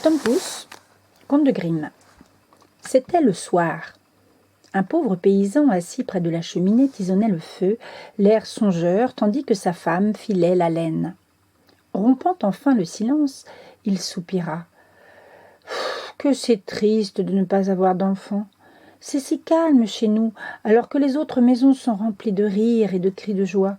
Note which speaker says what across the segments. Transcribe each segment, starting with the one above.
Speaker 1: Tom Pouce, conte de Grimm. C'était le soir. Un pauvre paysan assis près de la cheminée tisonnait le feu, l'air songeur, tandis que sa femme filait la laine. Rompant enfin le silence, il soupira. « Que c'est triste de ne pas avoir d'enfants. C'est si calme chez nous, alors que les autres maisons sont remplies de rires et de cris de joie. »«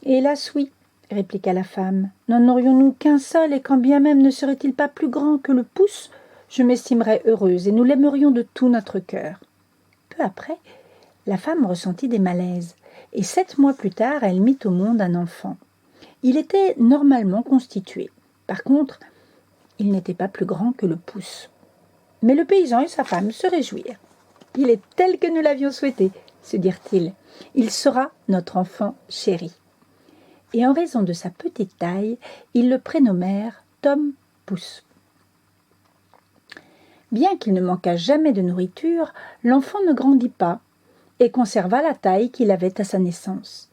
Speaker 1: Hélas oui, répliqua la femme. N'en aurions-nous qu'un seul, et quand bien même ne serait-il pas plus grand que le pouce, je m'estimerais heureuse et nous l'aimerions de tout notre cœur. » Peu après, la femme ressentit des malaises, et 7 mois plus tard, elle mit au monde un enfant. Il était normalement constitué. Par contre, il n'était pas plus grand que le pouce. Mais le paysan et sa femme se réjouirent. « Il est tel que nous l'avions souhaité, » se dirent-ils. « Il sera notre enfant chéri. » Et en raison de sa petite taille, ils le prénommèrent Tom Pouce. Bien qu'il ne manquât jamais de nourriture, l'enfant ne grandit pas et conserva la taille qu'il avait à sa naissance.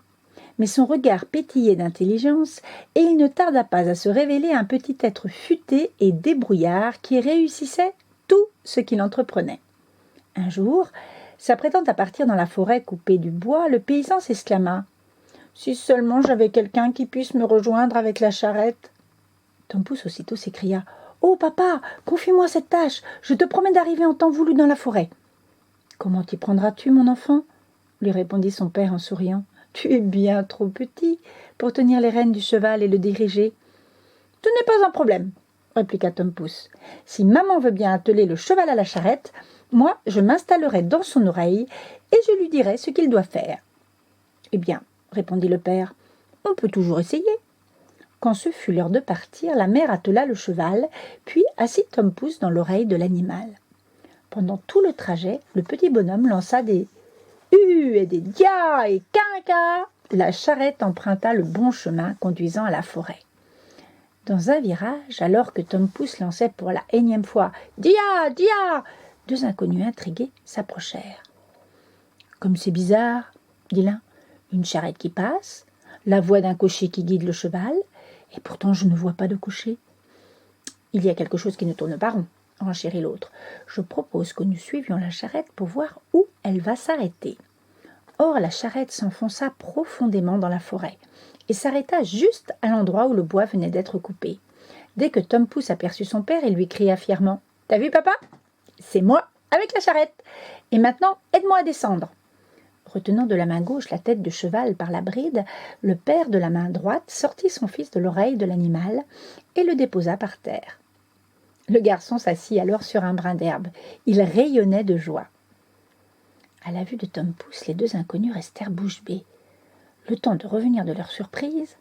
Speaker 1: Mais son regard pétillait d'intelligence et il ne tarda pas à se révéler un petit être futé et débrouillard qui réussissait tout ce qu'il entreprenait. Un jour, s'apprêtant à partir dans la forêt couper du bois, le paysan s'exclama « Si seulement j'avais quelqu'un qui puisse me rejoindre avec la charrette !» Tom Pouce aussitôt s'écria « Oh papa, confie-moi cette tâche, je te promets d'arriver en temps voulu dans la forêt. »« Comment t'y prendras-tu, mon enfant ?» lui répondit son père en souriant. « Tu es bien trop petit pour tenir les rênes du cheval et le diriger. »« Ce n'est pas un problème, » répliqua Tom Pouce. « Si maman veut bien atteler le cheval à la charrette, moi je m'installerai dans son oreille et je lui dirai ce qu'il doit faire. »« Eh bien, » répondit le père, « on peut toujours essayer. » Quand ce fut l'heure de partir, la mère attela le cheval, puis assit Tom Pouce dans l'oreille de l'animal. Pendant tout le trajet, le petit bonhomme lança des « hu » et des « dia » et « quinca ». La charrette emprunta le bon chemin conduisant à la forêt. Dans un virage, alors que Tom Pouce lançait pour la énième fois « dia, dia », 2 inconnus intrigués s'approchèrent. « Comme c'est bizarre, » dit l'un, « une charrette qui passe, la voix d'un cocher qui guide le cheval, et pourtant je ne vois pas de cocher. »« Il y a quelque chose qui ne tourne pas rond, » renchérit l'autre. « Je propose que nous suivions la charrette pour voir où elle va s'arrêter. » Or, la charrette s'enfonça profondément dans la forêt et s'arrêta juste à l'endroit où le bois venait d'être coupé. Dès que Tom Pouce aperçut son père, il lui cria fièrement « T'as vu, papa ? C'est moi, avec la charrette. Et maintenant, aide-moi à descendre. » Retenant de la main gauche la tête du cheval par la bride, le père de la main droite sortit son fils de l'oreille de l'animal et le déposa par terre. Le garçon s'assit alors sur un brin d'herbe. Il rayonnait de joie. À la vue de Tom Pouce, les 2 inconnus restèrent bouche bée. Le temps de revenir de leur surprise,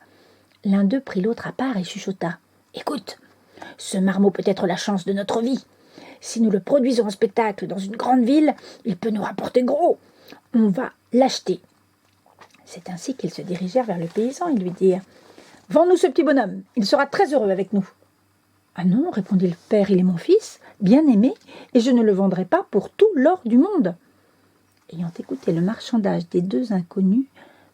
Speaker 1: l'un d'eux prit l'autre à part et chuchota. « Écoute, ce marmot peut être la chance de notre vie. Si nous le produisons en spectacle dans une grande ville, il peut nous rapporter gros. On va l'acheter. » C'est ainsi qu'ils se dirigèrent vers le paysan et lui dirent « Vends-nous ce petit bonhomme, il sera très heureux avec nous. »« Ah non, répondit le père, il est mon fils, bien aimé, et je ne le vendrai pas pour tout l'or du monde. » Ayant écouté le marchandage des 2 inconnus,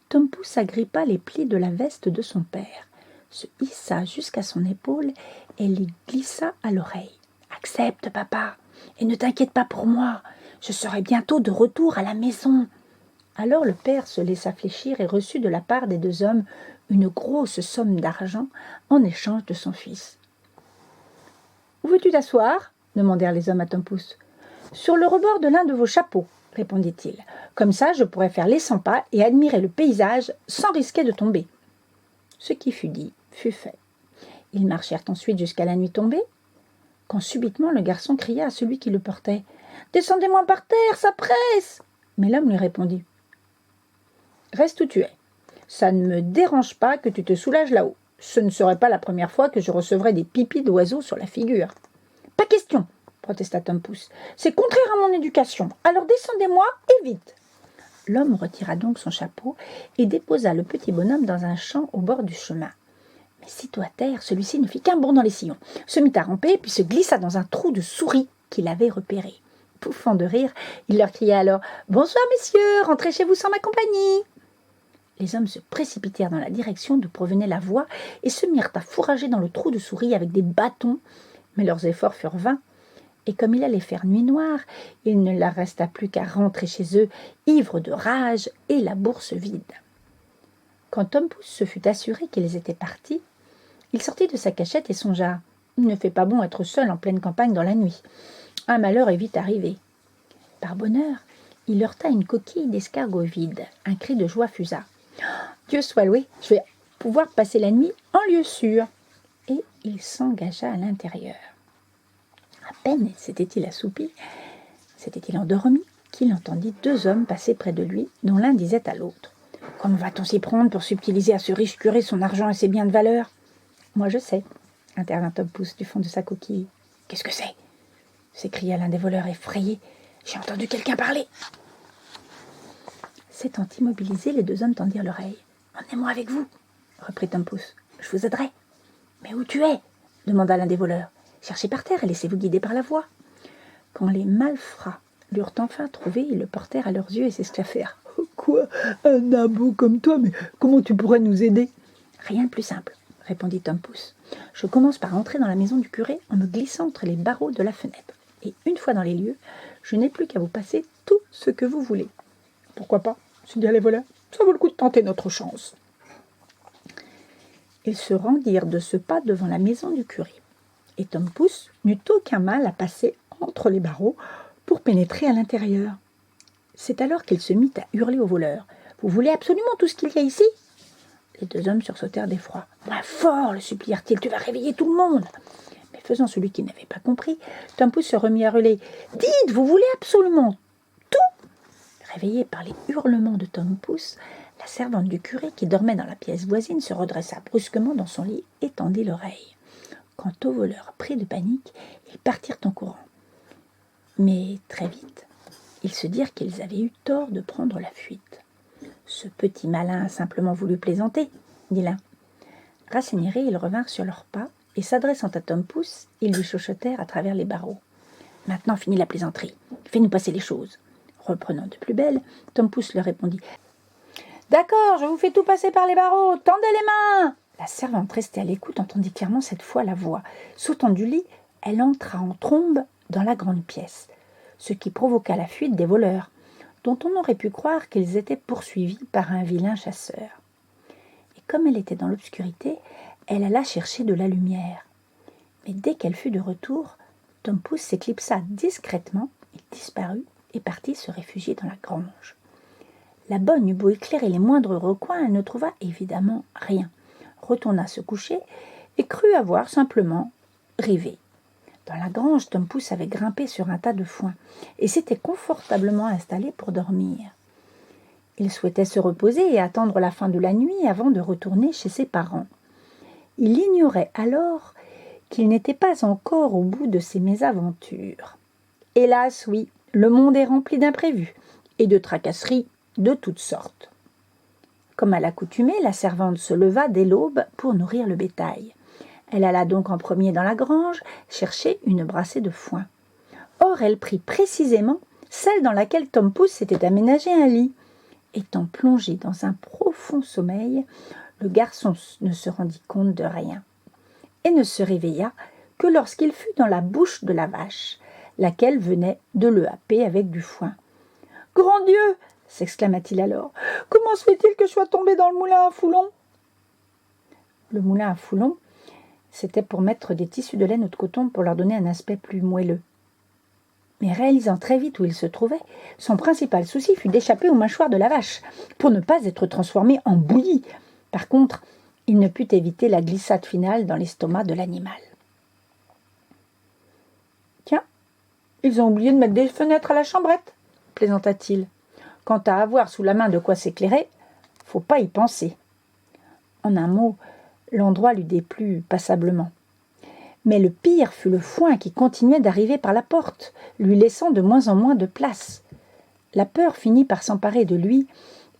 Speaker 1: Tom Pouce agrippa les plis de la veste de son père, se hissa jusqu'à son épaule et lui glissa à l'oreille. « Accepte, papa, et ne t'inquiète pas pour moi, je serai bientôt de retour à la maison. » Alors le père se laissa fléchir et reçut de la part des 2 hommes une grosse somme d'argent en échange de son fils. « Où veux-tu t'asseoir » demandèrent les hommes à Tom Pouce. « Sur le rebord de l'un de vos chapeaux, » répondit-il. « Comme ça, je pourrai faire les 100 pas et admirer le paysage sans risquer de tomber. » Ce qui fut dit fut fait. Ils marchèrent ensuite jusqu'à la nuit tombée, quand subitement le garçon cria à celui qui le portait « Descendez-moi par terre, ça presse !» Mais l'homme lui répondit « Reste où tu es. Ça ne me dérange pas que tu te soulages là-haut. Ce ne serait pas la première fois que je recevrais des pipis d'oiseaux sur la figure. »« Pas question !» protesta Tom Pouce. « C'est contraire à mon éducation. Alors descendez-moi et vite !» L'homme retira donc son chapeau et déposa le petit bonhomme dans un champ au bord du chemin. Mais sitôt à terre, celui-ci ne fit qu'un bond dans les sillons, se mit à ramper, puis se glissa dans un trou de souris qu'il avait repéré. Pouffant de rire, il leur cria alors « Bonsoir, messieurs, rentrez chez vous sans ma compagnie !» Les hommes se précipitèrent dans la direction d'où provenait la voix et se mirent à fourrager dans le trou de souris avec des bâtons. Mais leurs efforts furent vains, et comme il allait faire nuit noire, il ne leur resta plus qu'à rentrer chez eux, ivres de rage et la bourse vide. Quand Tom Pouce se fut assuré qu'ils étaient partis, il sortit de sa cachette et songea « Il ne fait pas bon être seul en pleine campagne dans la nuit. Un malheur est vite arrivé. » Par bonheur, il heurta une coquille d'escargot vide. Un cri de joie fusa. « Dieu soit loué, je vais pouvoir passer la nuit en lieu sûr. » Et il s'engagea à l'intérieur. À peine s'était-il assoupi, s'était-il endormi, qu'il entendit deux hommes passer près de lui, dont l'un disait à l'autre « Comment va-t-on s'y prendre pour subtiliser à ce riche curé son argent et ses biens de valeur ?»« Moi je sais, » intervint Tom Pouce du fond de sa coquille. « Qu'est-ce que c'est ?» s'écria l'un des voleurs effrayé. « J'ai entendu quelqu'un parler !» S'étant immobilisés, les deux hommes tendirent l'oreille. « Emmenez-moi avec vous, » reprit Tom Pouce. « Je vous aiderai. »« Mais où tu es ?» demanda l'un des voleurs. « Cherchez par terre et laissez-vous guider par la voix. » Quand les malfrats l'eurent enfin trouvé, ils le portèrent à leurs yeux et s'esclaffèrent. « Quoi, un nabot comme toi, mais comment tu pourrais nous aider ?»« Rien de plus simple, » répondit Tom Pouce. « Je commence par entrer dans la maison du curé en me glissant entre les barreaux de la fenêtre. Et une fois dans les lieux, je n'ai plus qu'à vous passer tout ce que vous voulez. »« Pourquoi pas ?» se dirent les voleurs. « Ça vaut le coup de tenter notre chance. » Ils se rendirent de ce pas devant la maison du curé. Et Tom Pouce n'eut aucun mal à passer entre les barreaux pour pénétrer à l'intérieur. C'est alors qu'il se mit à hurler aux voleurs. « Vous voulez absolument tout ce qu'il y a ici ?» Les deux hommes sursautèrent d'effroi. « Moins fort !» le supplièrent-ils, « tu vas réveiller tout le monde !» Mais faisant celui qui n'avait pas compris, Tom Pouce se remit à hurler. « Dites, vous voulez absolument tout ?» Réveillée par les hurlements de Tom Pouce, la servante du curé, qui dormait dans la pièce voisine, se redressa brusquement dans son lit et tendit l'oreille. Quant aux voleurs pris de panique, ils partirent en courant. Mais très vite, ils se dirent qu'ils avaient eu tort de prendre la fuite. « Ce petit malin a simplement voulu plaisanter, » dit l'un. Rassénérés, ils revinrent sur leurs pas et, s'adressant à Tom Pouce, ils lui chuchotèrent à travers les barreaux. « Maintenant, finis la plaisanterie. Fais-nous passer les choses. » Reprenant de plus belle, Tom Pouce leur répondit « D'accord, je vous fais tout passer par les barreaux. Tendez les mains !» La servante, restée à l'écoute, entendit clairement cette fois la voix. Sautant du lit, elle entra en trombe dans la grande pièce, ce qui provoqua la fuite des voleurs, dont on aurait pu croire qu'ils étaient poursuivis par un vilain chasseur. Et comme elle était dans l'obscurité, elle alla chercher de la lumière. Mais dès qu'elle fut de retour, Tom Pouce s'éclipsa discrètement, il disparut et partit se réfugier dans la grange. La bonne eut beau éclairer les moindres recoins, elle ne trouva évidemment rien, retourna se coucher et crut avoir simplement rêvé. Dans la grange, Tom Pouce avait grimpé sur un tas de foin et s'était confortablement installé pour dormir. Il souhaitait se reposer et attendre la fin de la nuit avant de retourner chez ses parents. Il ignorait alors qu'il n'était pas encore au bout de ses mésaventures. Hélas, oui, le monde est rempli d'imprévus et de tracasseries de toutes sortes. Comme à l'accoutumée, la servante se leva dès l'aube pour nourrir le bétail. Elle alla donc en premier dans la grange chercher une brassée de foin. Or, elle prit précisément celle dans laquelle Tom Pouce s'était aménagé un lit. Étant plongé dans un profond sommeil, le garçon ne se rendit compte de rien et ne se réveilla que lorsqu'il fut dans la bouche de la vache, laquelle venait de le happer avec du foin. « Grand Dieu !» s'exclama-t-il alors. « Comment se fait-il que je sois tombé dans le moulin à foulon ?» Le moulin à foulon, c'était pour mettre des tissus de laine ou de coton pour leur donner un aspect plus moelleux. Mais réalisant très vite où il se trouvait, son principal souci fut d'échapper aux mâchoires de la vache, pour ne pas être transformé en bouillie. Par contre, il ne put éviter la glissade finale dans l'estomac de l'animal. « Tiens, ils ont oublié de mettre des fenêtres à la chambrette, » plaisanta-t-il. « Quant à avoir sous la main de quoi s'éclairer, faut pas y penser. » En un mot, l'endroit lui déplut passablement. Mais le pire fut le foin qui continuait d'arriver par la porte, lui laissant de moins en moins de place. La peur finit par s'emparer de lui,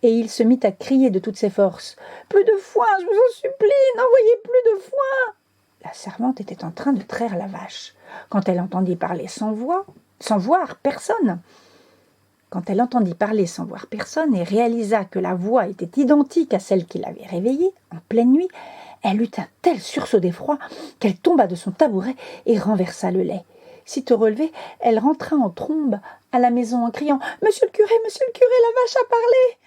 Speaker 1: et il se mit à crier de toutes ses forces. « Plus de foin, je vous en supplie, n'envoyez plus de foin !» La servante était en train de traire la vache, quand elle entendit parler sans voir personne. Quand elle entendit parler sans voir personne et réalisa que la voix était identique à celle qui l'avait réveillée en pleine nuit, elle eut un tel sursaut d'effroi qu'elle tomba de son tabouret et renversa le lait. Sitôt relevée, elle rentra en trombe à la maison en criant « Monsieur le curé, la vache a parlé !»«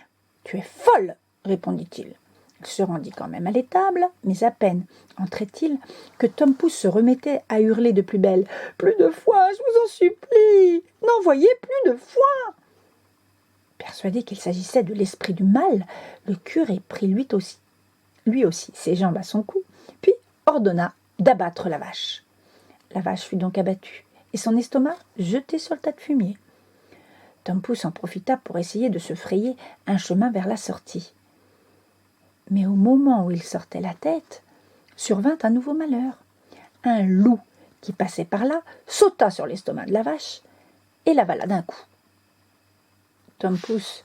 Speaker 1: Tu es folle !» répondit-il. Il se rendit quand même à l'étable, mais à peine entrait-il que Tom Pouce se remettait à hurler de plus belle « Plus de foin, je vous en supplie! N'envoyez plus de foin !» Persuadé qu'il s'agissait de l'esprit du mal, le curé prit lui aussi ses jambes à son cou, puis ordonna d'abattre la vache. La vache fut donc abattue, et son estomac jeté sur le tas de fumier. Tom Pouce en profita pour essayer de se frayer un chemin vers la sortie. Mais au moment où il sortait la tête, survint un nouveau malheur. Un loup qui passait par là sauta sur l'estomac de la vache et l'avala d'un coup. Tom Pouce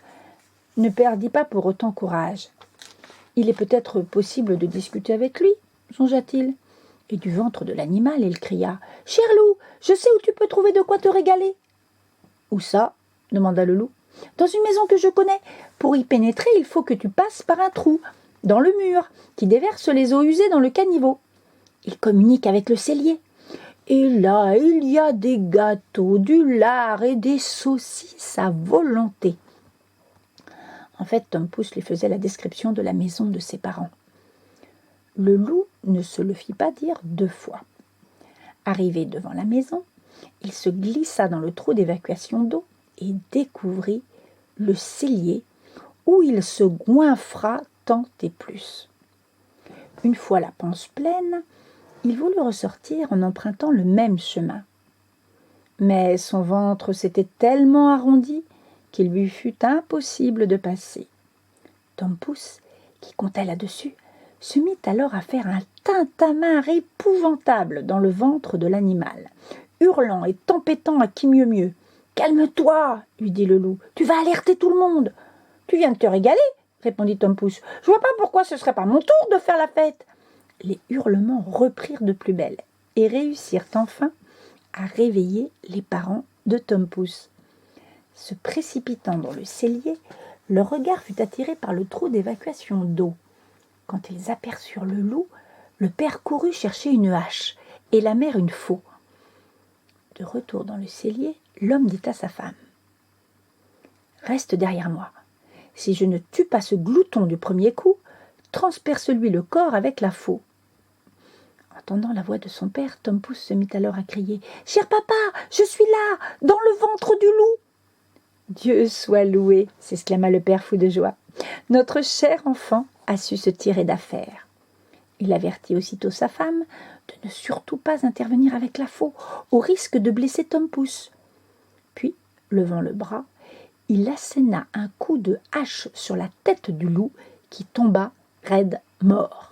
Speaker 1: ne perdit pas pour autant courage. Il est peut-être possible de discuter avec lui, songea-t-il. Et du ventre de l'animal, il cria « Cher loup, je sais où tu peux trouver de quoi te régaler. »« Où ça ?» demanda le loup. « Dans une maison que je connais. Pour y pénétrer, il faut que tu passes par un trou, dans le mur, qui déverse les eaux usées dans le caniveau. Il communique avec le cellier. Et là, il y a des gâteaux, du lard et des saucisses à volonté. » En fait, Tom Pouce lui faisait la description de la maison de ses parents. Le loup ne se le fit pas dire 2 fois. Arrivé devant la maison, il se glissa dans le trou d'évacuation d'eau et découvrit le cellier où il se goinfra tant et plus. Une fois la panse pleine, il voulut ressortir en empruntant le même chemin. Mais son ventre s'était tellement arrondi qu'il lui fut impossible de passer. Tom Pouce, qui comptait là-dessus, se mit alors à faire un tintamarre épouvantable dans le ventre de l'animal, hurlant et tempêtant à qui mieux mieux. « Calme-toi » lui dit le loup, « tu vas alerter tout le monde. »« Tu viens de te régaler » répondit Tom Pouce. « Je vois pas pourquoi ce serait pas mon tour de faire la fête. » Les hurlements reprirent de plus belle et réussirent enfin à réveiller les parents de Tom Pouce. Se précipitant dans le cellier, leur regard fut attiré par le trou d'évacuation d'eau. Quand ils aperçurent le loup, le père courut chercher une hache et la mère une faux. De retour dans le cellier, l'homme dit à sa femme « Reste derrière moi. Si je ne tue pas ce glouton du premier coup, transperce-lui le corps avec la faux. » Entendant la voix de son père, Tom Pouce se mit alors à crier « Cher papa, je suis là, dans le ventre du loup !»« Dieu soit loué !» s'exclama le père fou de joie. « Notre cher enfant a su se tirer d'affaire. » Il avertit aussitôt sa femme de ne surtout pas intervenir avec la faux, au risque de blesser Tom Pouce. Puis, levant le bras, il asséna un coup de hache sur la tête du loup qui tomba raide mort.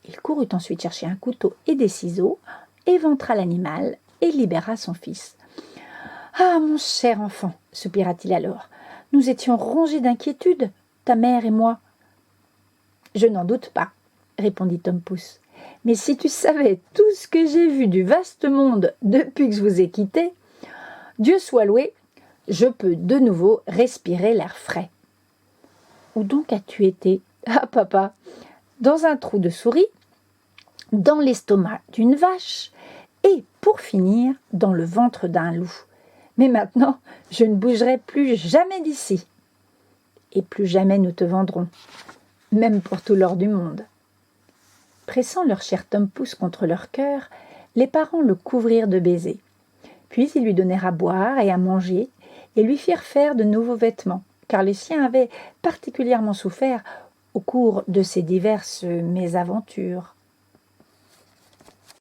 Speaker 1: Il courut ensuite chercher un couteau et des ciseaux, éventra l'animal et libéra son fils. « Ah, mon cher enfant !» soupira-t-il alors. « Nous étions rongés d'inquiétude, ta mère et moi. »« Je n'en doute pas, » répondit Tom Pouce. « Mais si tu savais tout ce que j'ai vu du vaste monde depuis que je vous ai quitté, Dieu soit loué, je peux de nouveau respirer l'air frais. »« Où donc as-tu été ? » ?»« Ah, papa, dans un trou de souris, dans l'estomac d'une vache et, pour finir, dans le ventre d'un loup. Mais maintenant, je ne bougerai plus jamais d'ici. Et plus jamais nous te vendrons, même pour tout l'or du monde. » Pressant leur cher Tom Pouce contre leur cœur, les parents le couvrirent de baisers. Puis ils lui donnèrent à boire et à manger et lui firent faire de nouveaux vêtements, car les siens avaient particulièrement souffert au cours de ces diverses mésaventures.